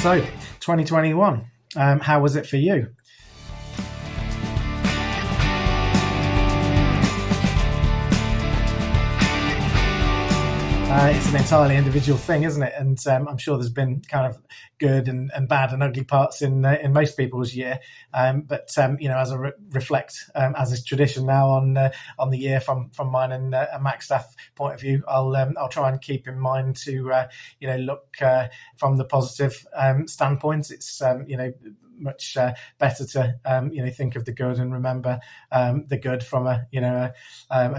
So, 2021, how was it for you? It's an entirely individual thing, isn't it? And I'm sure there's been kind of good and bad and ugly parts in most people's year. But as I reflect, as is tradition now on the year from mine and a Macstaff point of view, I'll try and keep in mind to look from the positive standpoint. It's much better to think of the good and remember the good from a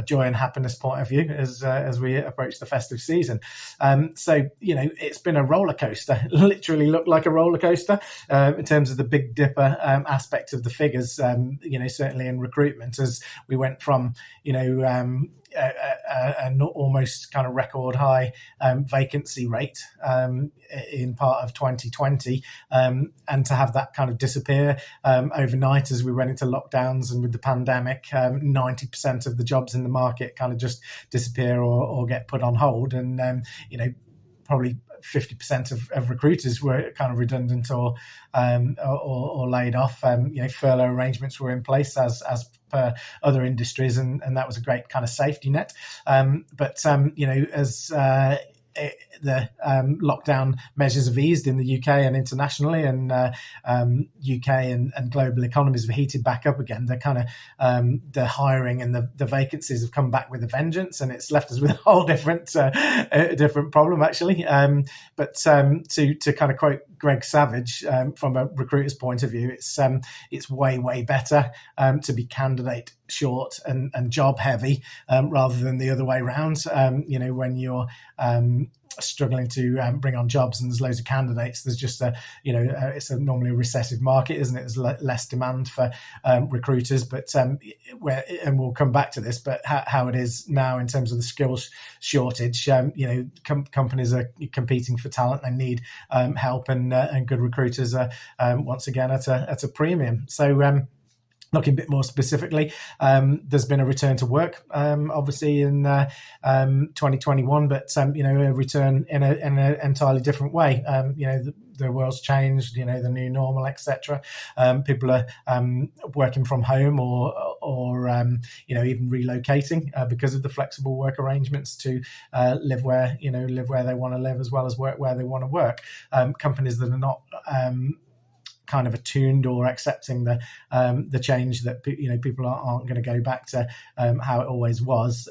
joy and happiness point of view as we approach the festive season. So it's been a roller coaster. Literally looked like a roller coaster in terms of the Big Dipper aspect of the figures. Certainly in recruitment, as we went from an almost kind of record high vacancy rate in part of 2020, and to have that kind of disappear overnight as we went into lockdowns and with the pandemic, 90% of the jobs in the market kind of just disappear or get put on hold, and probably 50% of recruiters were kind of redundant or laid off. Furlough arrangements were in place as per other industries, and that was a great kind of safety net. As the lockdown measures have eased in the UK and internationally, and UK and global economies have heated back up again, the kind of the hiring and the vacancies have come back with a vengeance, and it's left us with a whole different problem actually. But to kind of quote Greg Savage, from a recruiter's point of view, it's way better to be candidate short and job heavy rather than the other way around. When you're struggling to bring on jobs and there's loads of candidates, there's just it's normally a recessive market, isn't it? There's less demand for recruiters, but and we'll come back to this, but how it is now in terms of the skills shortage. Companies are competing for talent. They need help, and good recruiters are once again at a premium. So looking a bit more specifically, there's been a return to work, obviously in 2021, but a return in an entirely different way. The world's changed, the new normal, etc. People are working from home or even relocating because of the flexible work arrangements to live where they want to live, as well as work where they want to work. Companies that are not kind of attuned or accepting the change that people aren't going to go back to how it always was,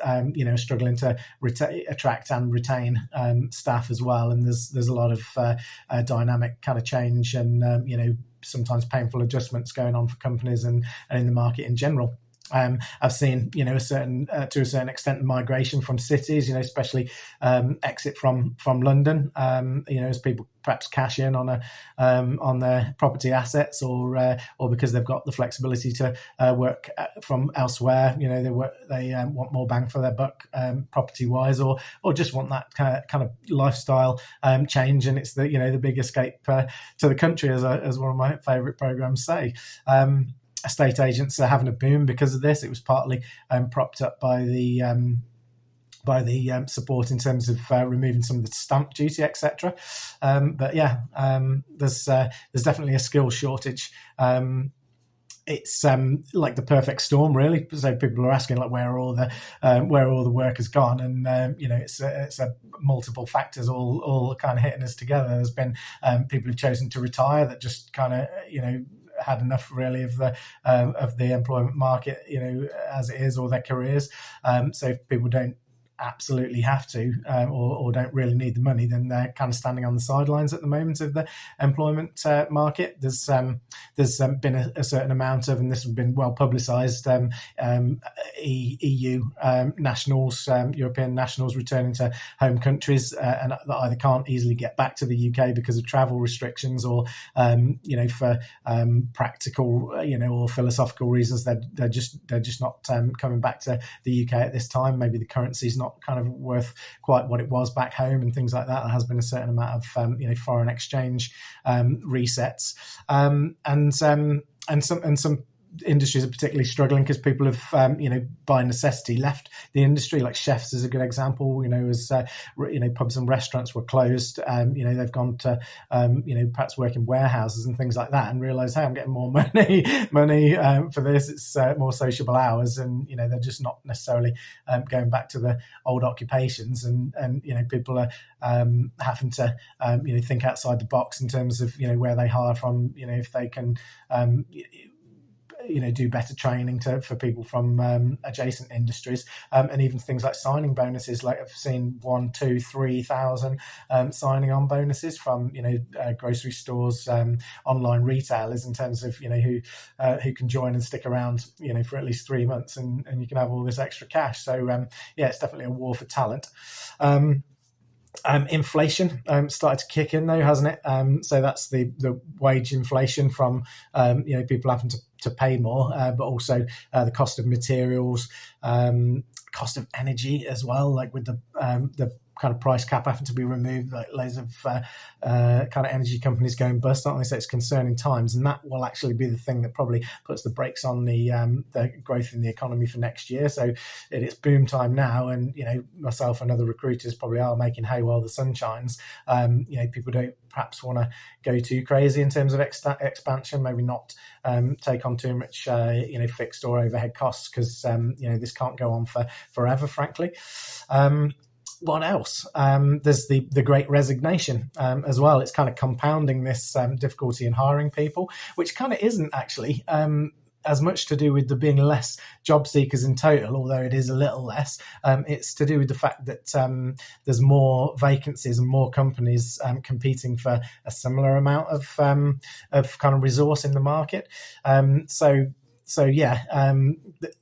struggling to attract and retain staff as well. And there's a lot of dynamic kind of change and sometimes painful adjustments going on for companies and in the market in general. I've seen, to a certain extent, migration from cities, especially exit from London, as people perhaps cash in on their property assets, or because they've got the flexibility to work from elsewhere. They want more bang for their buck, property wise, or just want that kind of lifestyle change. And it's the big escape to the country, as one of my favourite programmes say. Estate agents are having a boom because of this. It was partly propped up by the support in terms of removing some of the stamp duty, etc. There's definitely a skill shortage. It's like the perfect storm, really. So people are asking, like, where all the work has gone, and it's a multiple factors all kind of hitting us together. There's been people who've chosen to retire that just kind of had enough really of the employment market, as it is, or their careers. So if people don't absolutely have to or don't really need the money, then they're kind of standing on the sidelines at the moment of the employment market. There's been a certain amount of, and this has been well publicised, EU nationals, European nationals returning to home countries and that either can't easily get back to the UK because of travel restrictions, or for practical or philosophical reasons, they're just not coming back to the UK at this time. Maybe the currency's not kind of worth quite what it was back home, and things like that. There has been a certain amount of foreign exchange resets, and some industries are particularly struggling because people have, by necessity left the industry. Like chefs is a good example. As pubs and restaurants were closed, they've gone to, perhaps work in warehouses and things like that, and realise, hey, I'm getting more money for this. It's more sociable hours, and they're just not necessarily going back to the old occupations, and people are having to think outside the box in terms of where they hire from. If they can do better training for people from adjacent industries, and even things like signing bonuses. Like I've seen 1, 2, 3,000 signing on bonuses from grocery stores, online retailers, in terms of who can join and stick around for at least 3 months, and you can have all this extra cash. So it's definitely a war for talent. Inflation started to kick in though, hasn't it? So that's the wage inflation from people having to pay more, but also the cost of materials, cost of energy as well. Like with the kind of price cap having to be removed, like loads of kind of energy companies going bust, aren't they? So it's concerning times, and that will actually be the thing that probably puts the brakes on the growth in the economy for next year. So it's boom time now, and myself and other recruiters probably are making hay while the sun shines. People don't perhaps want to go too crazy in terms of expansion, maybe not take on too much fixed or overhead costs, because this can't go on for forever, frankly. What else? There's the Great Resignation as well. It's kind of compounding this difficulty in hiring people, which kind of isn't actually as much to do with there being less job seekers in total, although it is a little less. It's to do with the fact that there's more vacancies and more companies competing for a similar amount of kind of resource in the market.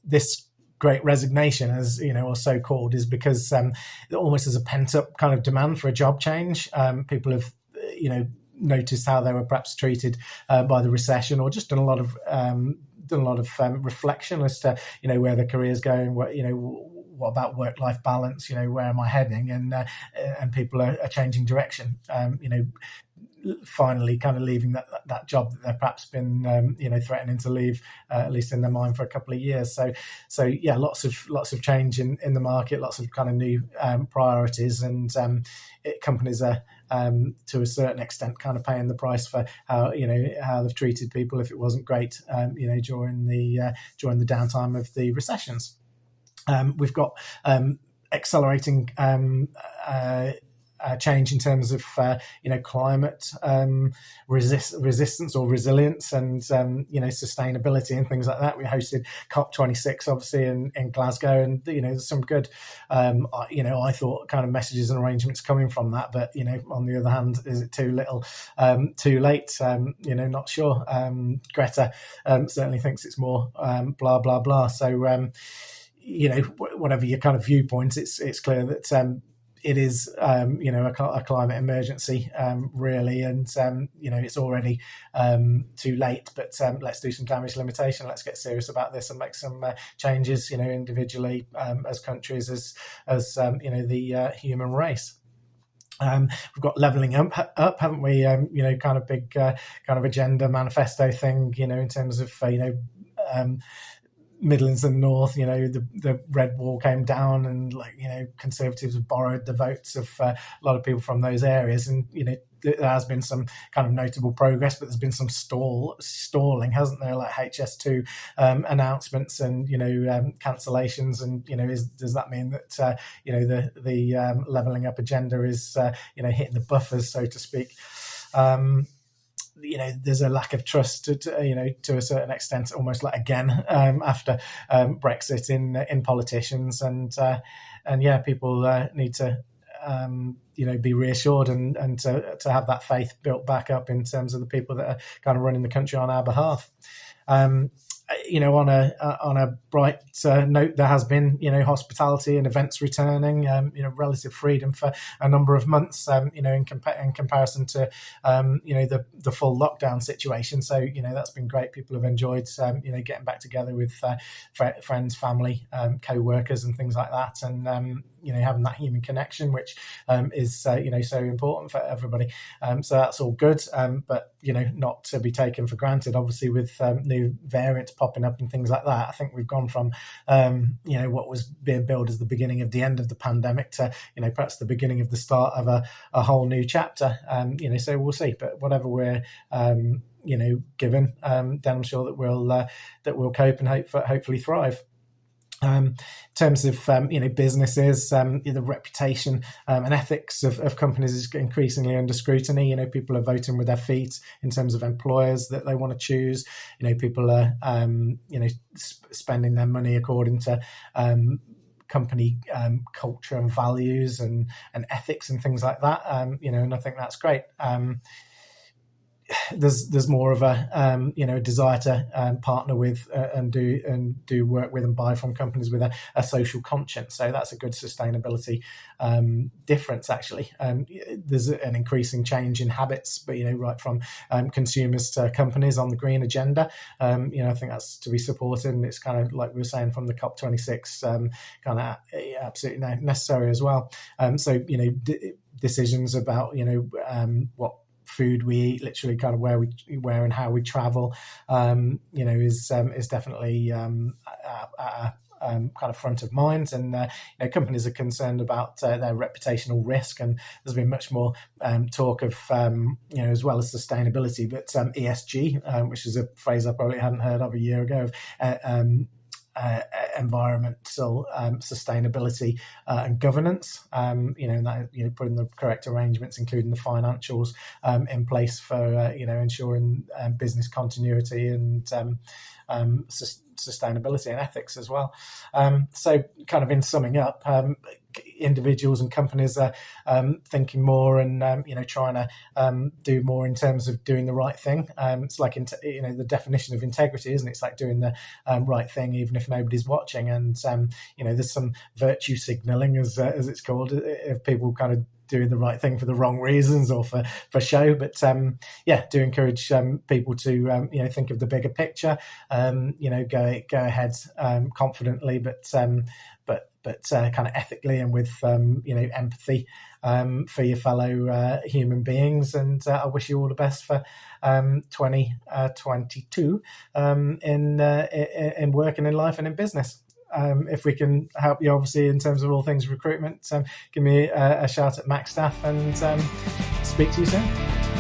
This Great Resignation, as or so called, is because almost as a pent up kind of demand for a job change. People have noticed how they were perhaps treated by the recession, or just done a lot of reflection as to where their career's going. What about work-life balance? Where am I heading? And people are changing direction. Finally kind of leaving that job that they've perhaps been threatening to leave, at least in their mind, for a couple of years. So yeah, lots of change in the market, lots of kind of new priorities, and companies are to a certain extent kind of paying the price for how they've treated people if it wasn't great during the downtime of the recessions. We've got accelerating change in terms of climate resistance or resilience, and sustainability and things like that. We hosted COP26 obviously in Glasgow, and there's some good I thought kind of messages and arrangements coming from that, but on the other hand, is it too little too late? Not sure. Greta certainly thinks it's more blah blah blah. So whatever your kind of viewpoint, it's clear that it is, a climate emergency, really, and it's already too late. But let's do some damage limitation. Let's get serious about this and make some changes, individually, as countries, as the human race. We've got levelling up, haven't we? Kind of big kind of agenda manifesto thing, in terms of Midlands and North, the Red Wall came down, and Conservatives have borrowed the votes of a lot of people from those areas, and there has been some kind of notable progress, but there's been some stalling, hasn't there? Like HS2 announcements and cancellations, and does that mean that the levelling up agenda is hitting the buffers, so to speak? There's a lack of trust to a certain extent, almost like again after Brexit in politicians, and people need to be reassured and to have that faith built back up in terms of the people that are kind of running the country on our behalf. On a bright note, there has been hospitality and events returning, relative freedom for a number of months, in comparison to the full lockdown situation. So that's been great. People have enjoyed getting back together with friends, family, co-workers, and things like that. And having that human connection, which is so important for everybody. So that's all good, but not to be taken for granted. Obviously, with new variants popping up and things like that, I think we've gone from what was being billed as the beginning of the end of the pandemic to perhaps the beginning of the start of a whole new chapter. So we'll see. But whatever we're given, then I'm sure that we'll cope and hopefully thrive. In terms of businesses, the reputation and ethics of companies is increasingly under scrutiny. People are voting with their feet in terms of employers that they want to choose. People are spending their money according to company culture and values and ethics and things like that. And I think that's great. There's more of a desire to partner with and do work with and buy from companies with a social conscience. So that's a good sustainability difference. Actually, there's an increasing change in habits, but right from consumers to companies on the green agenda. I think that's to be supported, and it's kind of like we were saying from the COP26, kind of absolutely necessary as well. Decisions about what food we eat, literally kind of where and how we travel, is definitely kind of front of mind, and companies are concerned about their reputational risk, and there's been much more talk of as well as sustainability, but ESG, which is a phrase I probably hadn't heard of a year ago, of environmental sustainability and governance, and that putting the correct arrangements, including the financials, in place for ensuring business continuity and sustainability and ethics as well. So kind of in summing up, individuals and companies are thinking more and trying to do more in terms of doing the right thing. It's like the definition of integrity, isn't it? It's like doing the right thing even if nobody's watching, and there's some virtue signaling as it's called, if people kind of doing the right thing for the wrong reasons or for show, but do encourage people to think of the bigger picture, go ahead confidently, but kind of ethically and with empathy for your fellow human beings. And I wish you all the best for 2022 in work and in life and in business. If we can help you, obviously, in terms of all things recruitment, give me a shout at Macstaff, and speak to you soon.